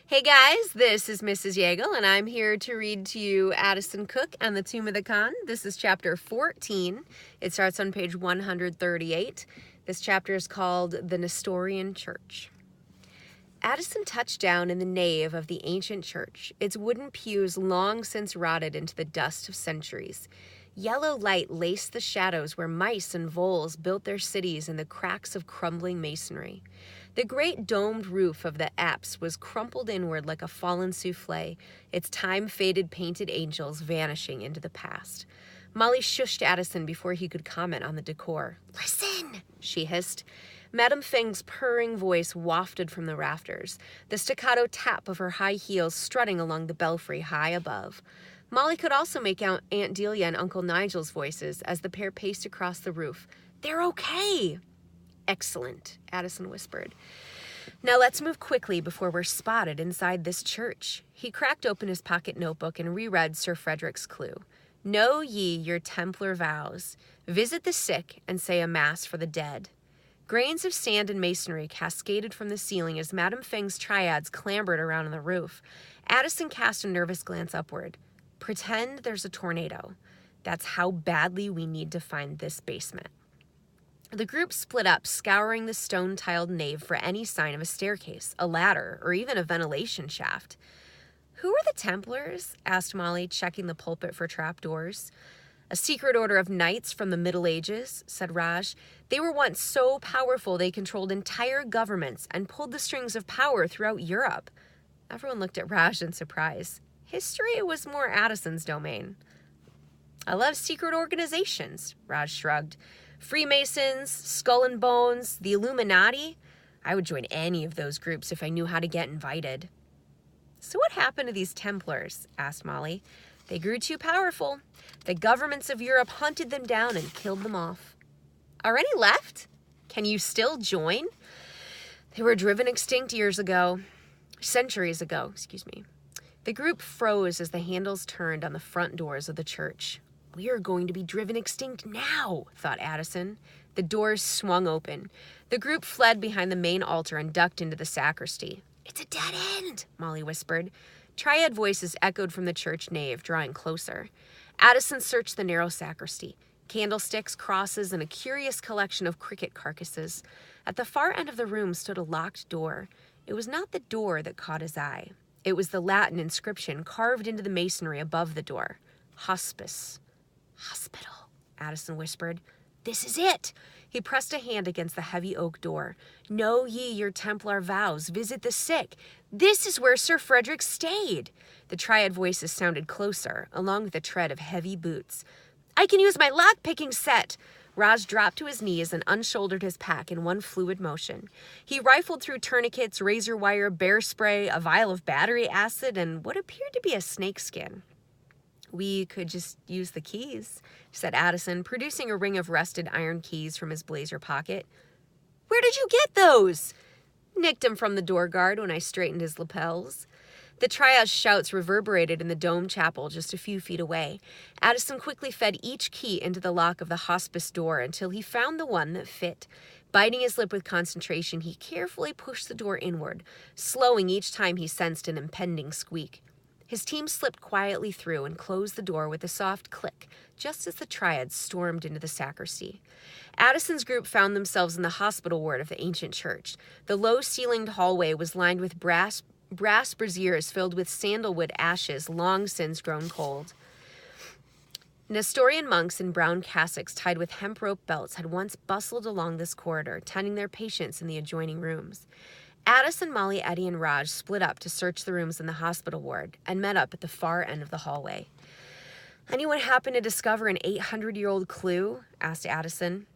Hey guys, this is Mrs. Yeagle, and I'm here to read to you Addison Cooke and the Tomb of the Khan. This is chapter 14. It starts on page 138. This chapter is called The Nestorian Church. Addison touched down in the nave of the ancient church, its wooden pews long since rotted into the dust of centuries. Yellow light laced the shadows where mice and voles built their cities in the cracks of crumbling masonry. The great domed roof of the apse was crumpled inward like a fallen souffle, its time-faded painted angels vanishing into the past. Molly shushed Addison before he could comment on the decor. "Listen," she hissed. Madame Feng's purring voice wafted from the rafters, the staccato tap of her high heels strutting along the belfry high above. Molly could also make out Aunt Delia and Uncle Nigel's voices as the pair paced across the roof. "They're okay." "Excellent," Addison whispered. "Now let's move quickly before we're spotted inside this church." He cracked open his pocket notebook and reread Sir Frederick's clue. "Know ye your Templar vows. Visit the sick and say a mass for the dead." Grains of sand and masonry cascaded from the ceiling as Madame Feng's triads clambered around on the roof. Addison cast a nervous glance upward. "Pretend there's a tornado. That's how badly we need to find this basement." The group split up, scouring the stone-tiled nave for any sign of a staircase, a ladder, or even a ventilation shaft. "Who are the Templars?" asked Molly, checking the pulpit for trapdoors. "A secret order of knights from the Middle Ages," said Raj. "They were once so powerful they controlled entire governments and pulled the strings of power throughout Europe." Everyone looked at Raj in surprise. History was more Addison's domain. "I love secret organizations," Raj shrugged. "Freemasons, Skull and Bones, the Illuminati. I would join any of those groups if I knew how to get invited." "So what happened to these Templars?" asked Molly. "They grew too powerful. The governments of Europe hunted them down and killed them off." "Are any left? Can you still join?" "They were driven extinct centuries ago. The group froze as the handles turned on the front doors of the church. "We are going to be driven extinct now," thought Addison. The doors swung open. The group fled behind the main altar and ducked into the sacristy. "It's a dead end," Molly whispered. Triad voices echoed from the church nave, drawing closer. Addison searched the narrow sacristy. Candlesticks, crosses, and a curious collection of cricket carcasses. At the far end of the room stood a locked door. It was not the door that caught his eye. It was the Latin inscription carved into the masonry above the door. Hospice. "Hospital," Addison whispered. "This is it." He pressed a hand against the heavy oak door. "Know ye your Templar vows. Visit the sick. This is where Sir Frederick stayed." The triad voices sounded closer, along with the tread of heavy boots. "I can use my lock-picking set." Raj dropped to his knees and unshouldered his pack in one fluid motion. He rifled through tourniquets, razor wire, bear spray, a vial of battery acid, and what appeared to be a snakeskin. "We could just use the keys," said Addison, producing a ring of rusted iron keys from his blazer pocket. "Where did you get those?" "Nicked him from the door guard when I straightened his lapels." The triad's shouts reverberated in the domed chapel just a few feet away. Addison quickly fed each key into the lock of the hospice door until he found the one that fit. Biting his lip with concentration, he carefully pushed the door inward, slowing each time he sensed an impending squeak. His team slipped quietly through and closed the door with a soft click, just as the triad stormed into the sacristy. Addison's group found themselves in the hospital ward of the ancient church. The low-ceilinged hallway was lined with brass braziers filled with sandalwood ashes long since grown cold. Nestorian monks in brown cassocks tied with hemp rope belts had once bustled along this corridor, tending their patients in the adjoining rooms. Addison, Molly, Eddie, and Raj split up to search the rooms in the hospital ward and met up at the far end of the hallway. "Anyone happen to discover an 800-year-old clue?" asked Addison.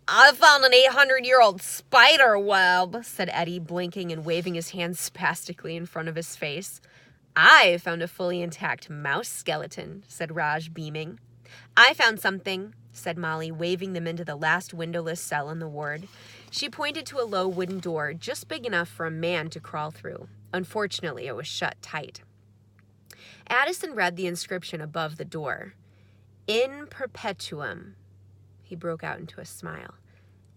"I found an 800-year-old spider web," said Eddie, blinking and waving his hands spastically in front of his face. "I found a fully intact mouse skeleton," said Raj, beaming. "I found something," said Molly, waving them into the last windowless cell in the ward. She pointed to a low wooden door just big enough for a man to crawl through. Unfortunately, it was shut tight. Addison read the inscription above the door. "In perpetuum." He broke out into a smile.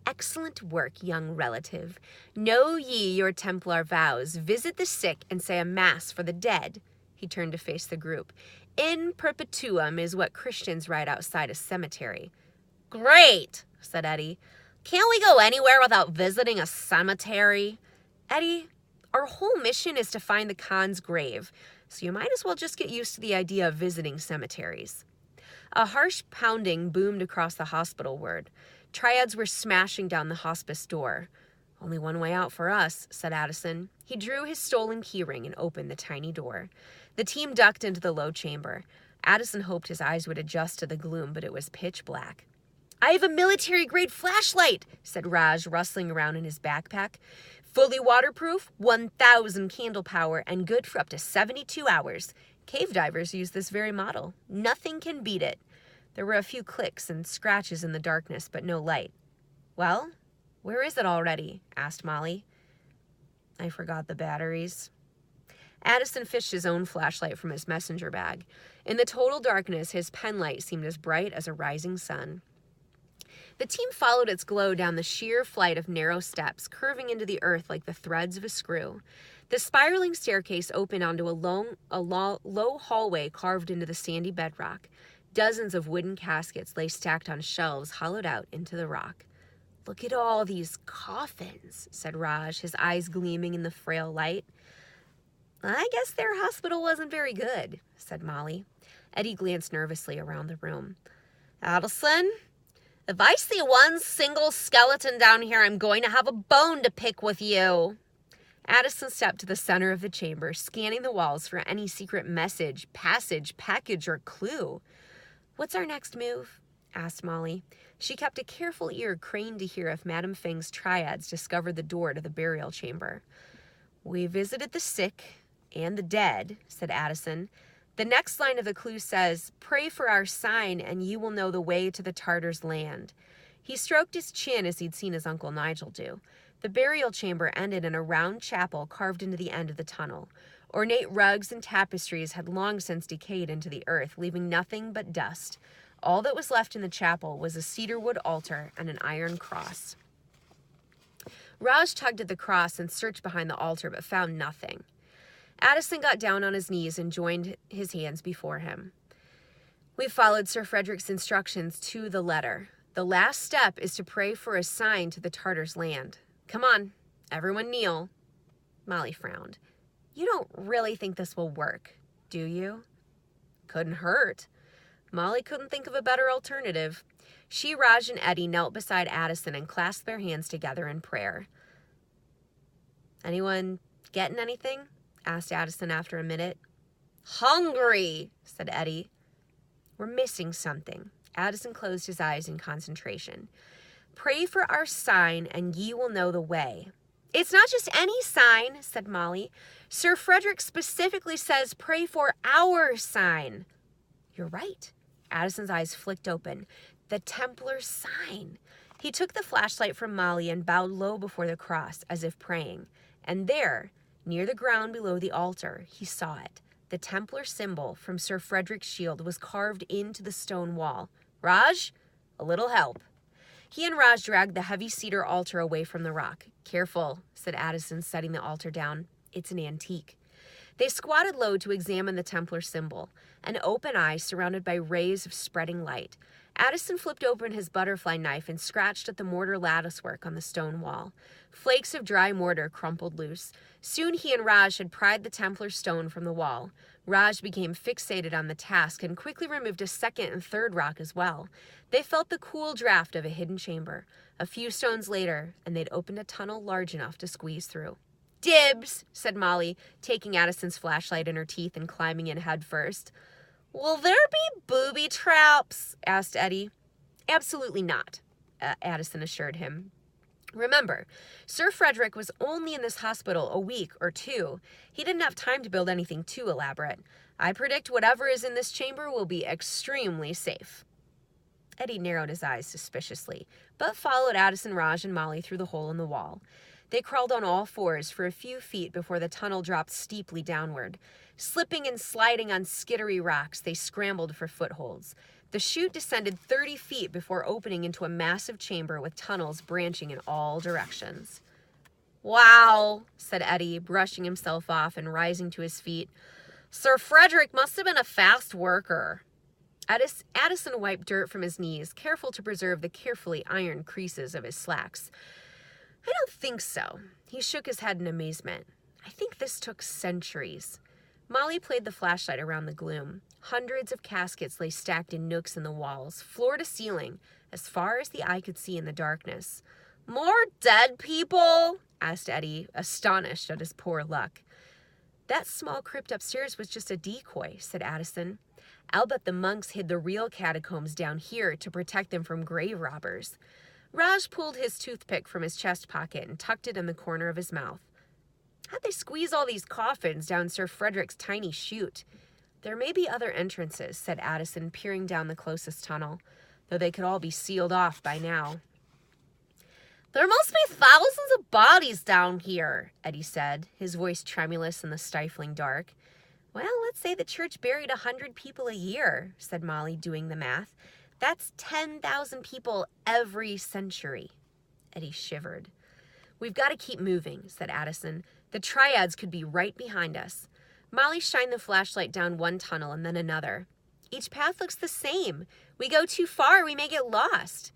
excellent work, young relative. Know ye your Templar vows, visit the sick, and say a mass for the dead. He turned to face the group. In perpetuum is what Christians write outside a cemetery. Great, said Eddie. Can't we go anywhere without visiting a cemetery? Eddie, our whole mission is to find the Khan's grave, so you might as well just get used to the idea of visiting cemeteries. A harsh pounding boomed across the hospital ward. Triads were smashing down the hospice door. Only one way out for us, said Addison. He drew his stolen keyring and opened the tiny door. The team ducked into the low chamber. Addison hoped his eyes would adjust to the gloom, but it was pitch black. I have a military-grade flashlight, said Raj, rustling around in his backpack. Fully waterproof, 1,000 candle power, and good for up to 72 hours. Cave divers use this very model. Nothing can beat it. There were a few clicks and scratches in the darkness, but no light. Well, where is it already? Asked Molly. I forgot the batteries. Addison fished his own flashlight from his messenger bag. In the total darkness, his penlight seemed as bright as a rising sun. The team followed its glow down the sheer flight of narrow steps, curving into the earth like the threads of a screw. The spiraling staircase opened onto a low hallway carved into the sandy bedrock. Dozens of wooden caskets lay stacked on shelves hollowed out into the rock. Look at all these coffins, said Raj, his eyes gleaming in the frail light. I guess their hospital wasn't very good, said Molly. Eddie glanced nervously around the room. Addison, if I see one single skeleton down here, I'm going to have a bone to pick with you. Addison stepped to the center of the chamber, scanning the walls for any secret message, passage, package, or clue. What's our next move? Asked Molly. She kept a careful ear craned to hear if Madame Fing's triads discovered the door to the burial chamber. We visited the sick and the dead, said Addison. The next line of the clue says, pray for our sign and you will know the way to the Tartars' land. He stroked his chin as he'd seen his Uncle Nigel do. The burial chamber ended in a round chapel carved into the end of the tunnel. Ornate rugs and tapestries had long since decayed into the earth, leaving nothing but dust. All that was left in the chapel was a cedarwood altar and an iron cross. Raj tugged at the cross and searched behind the altar, but found nothing. Addison got down on his knees and joined his hands before him. We followed Sir Frederick's instructions to the letter. The last step is to pray for a sign to the Tartars' land. Come on, everyone kneel. Molly frowned. You don't really think this will work, do you? Couldn't hurt. Molly couldn't think of a better alternative. She, Raj, and Eddie knelt beside Addison and clasped their hands together in prayer. Anyone getting anything? Asked Addison after a minute. Hungry, said Eddie. We're missing something. Addison closed his eyes in concentration. Pray for our sign and ye will know the way. It's not just any sign, said Molly. Sir Frederick specifically says pray for our sign. You're right. Addison's eyes flicked open. The Templar sign. He took the flashlight from Molly and bowed low before the cross, as if praying. And there, near the ground below the altar, he saw it. The Templar symbol from Sir Frederick's shield was carved into the stone wall. Raj, a little help. He and Raj dragged the heavy cedar altar away from the rock. Careful, said Addison, setting the altar down. It's an antique. They squatted low to examine the Templar symbol, an open eye surrounded by rays of spreading light. Addison flipped open his butterfly knife and scratched at the mortar latticework on the stone wall. Flakes of dry mortar crumpled loose. Soon he and Raj had pried the Templar stone from the wall. Raj became fixated on the task and quickly removed a second and third rock as well. They felt the cool draft of a hidden chamber. A few stones later, and they'd opened a tunnel large enough to squeeze through. Dibs, said Molly, taking Addison's flashlight in her teeth and climbing in head first. Will there be booby traps? Asked Eddie. Absolutely not, Addison assured him. Remember, Sir Frederick was only in this hospital a week or two. He didn't have time to build anything too elaborate. I predict whatever is in this chamber will be extremely safe. Eddie narrowed his eyes suspiciously, but followed Addison, Raj, and Molly through the hole in the wall. They crawled on all fours for a few feet before the tunnel dropped steeply downward. Slipping and sliding on skittery rocks, they scrambled for footholds. The chute descended 30 feet before opening into a massive chamber with tunnels branching in all directions. "Wow," said Eddie, brushing himself off and rising to his feet. "Sir Frederick must have been a fast worker." Addison wiped dirt from his knees, careful to preserve the carefully ironed creases of his slacks. "I don't think so." He shook his head in amazement. "I think this took centuries." Molly played the flashlight around the gloom. Hundreds of caskets lay stacked in nooks in the walls, floor to ceiling, as far as the eye could see in the darkness. "More dead people?" asked Eddie, astonished at his poor luck. "That small crypt upstairs was just a decoy," said Addison. "I'll bet the monks hid the real catacombs down here to protect them from grave robbers." Raj pulled his toothpick from his chest pocket and tucked it in the corner of his mouth. "How'd they squeeze all these coffins down Sir Frederick's tiny chute?" "There may be other entrances," said Addison, peering down the closest tunnel, "though they could all be sealed off by now." "There must be thousands of bodies down here," Eddie said, his voice tremulous in the stifling dark. "Well, let's say the church buried 100 people a year," said Molly, doing the math. "That's 10,000 people every century." Eddie shivered. "We've got to keep moving," said Addison. "The triads could be right behind us." Molly shined the flashlight down one tunnel and then another. "Each path looks the same. We go too far, we may get lost."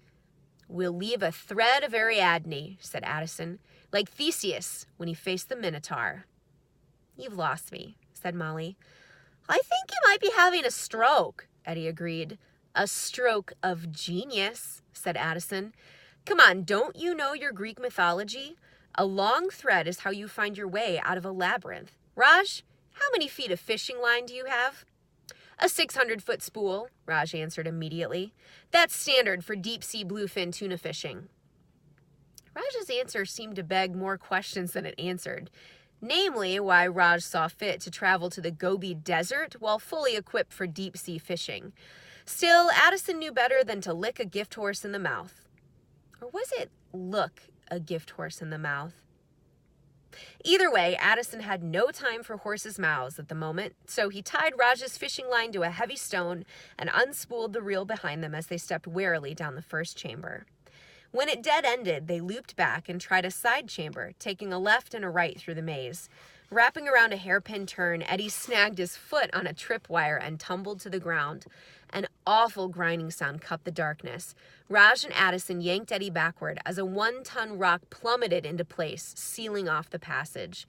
"We'll leave a thread of Ariadne," said Addison, "like Theseus when he faced the Minotaur." "You've lost me," said Molly. "I think you might be having a stroke," Eddie agreed. "A stroke of genius," said Addison. "Come on, don't you know your Greek mythology? A long thread is how you find your way out of a labyrinth. Raj, how many feet of fishing line do you have?" "A 600-foot spool," Raj answered immediately. "That's standard for deep-sea bluefin tuna fishing." Raj's answer seemed to beg more questions than it answered. Namely, why Raj saw fit to travel to the Gobi Desert while fully equipped for deep-sea fishing. Still, Addison knew better than to lick a gift horse in the mouth. Or was it look a gift horse in the mouth? Either way, Addison had no time for horses' mouths at the moment, so he tied Raj's fishing line to a heavy stone and unspooled the reel behind them as they stepped warily down the first chamber. When it dead-ended, they looped back and tried a side chamber, taking a left and a right through the maze. Wrapping around a hairpin turn, Eddie snagged his foot on a tripwire and tumbled to the ground. An awful grinding sound cut the darkness. Raj and Addison yanked Eddie backward as a 1-ton rock plummeted into place, sealing off the passage.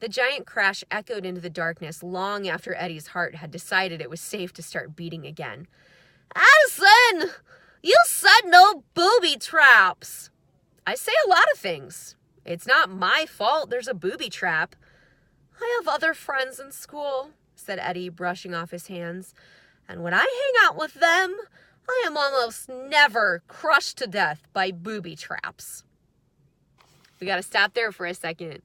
The giant crash echoed into the darkness long after Eddie's heart had decided it was safe to start beating again. "Addison! You said no booby traps!" "I say a lot of things. It's not my fault there's a booby trap." "I have other friends in school," said Eddie, brushing off his hands. "And when I hang out with them, I am almost never crushed to death by booby traps." We got to stop there for a second.